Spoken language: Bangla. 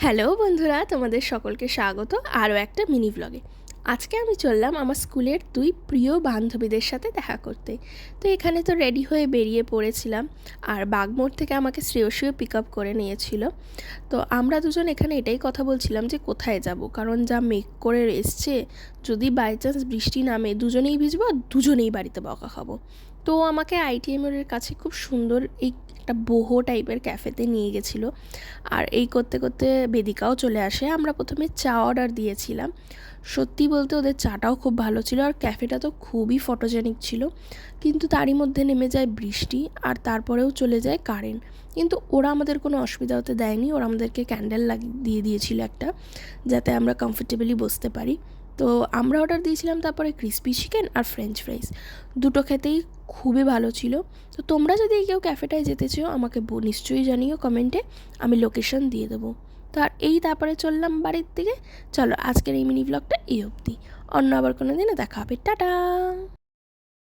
হ্যালো বন্ধুরা, তোমাদের সকলকে স্বাগত আরও একটা মিনি ব্লগে। আজকে আমি চললাম আমার স্কুলের দুই প্রিয় বান্ধবীদের সাথে দেখা করতে। তো এখানে তো রেডি হয়ে বেরিয়ে পড়েছিলাম, আর বাগমোড় থেকে আমাকে শ্রেয়সীও পিক আপ করে নিয়েছিল। তো আমরা দুজন এখানে এটাই কথা বলছিলাম যে কোথায় যাব, কারণ যা মেঘ করে এসছে, যদি বাই চান্স বৃষ্টি নামে দুজনেই ভিজবো আর দুজনেই বাড়িতে বকা খাবো। তো আমাকে আইটিএমের কাছে খুব সুন্দর একটা বোহো টাইপের ক্যাফেতে নিয়ে গেছিলো। আর এই করতে করতে বেদিকাও চলে আসে। আমরা প্রথমে চা অর্ডার দিয়েছিলাম। সত্যি বলতে ওদের চাটাও খুব ভালো ছিল, আর ক্যাফেটা তো খুবই ফটোজেনিক ছিল। কিন্তু তারই মধ্যে নেমে যায় বৃষ্টি, আর তারপরেও চলে যায় কারেন্ট। কিন্তু ওরা আমাদের কোনো অসুবিধা হতে দেয়নি। ওরা আমাদেরকে ক্যান্ডেল দিয়ে দিয়েছিল একটা, যাতে আমরা কমফোর্টেবলি বসতে পারি। তো আমরা অর্ডার দিয়েছিলাম তারপরে ক্রিসপি চিকেন আর ফ্রেঞ্চ ফ্রাইস। দুটো খেতেই খুবই ভালো ছিল। তো তোমরা যদি কেউ ক্যাফেটায় যেতে চাও আমাকে নিশ্চয়ই জানিও কমেন্টে, আমি লোকেশন দিয়ে দেবো। তো আর তারপরে চললাম বাড়ির দিকে। চলো আজকের এই মিনি ব্লগটা এই অবধি, অন্য আবার কোনো দিনে দেখা হবে। টাটা।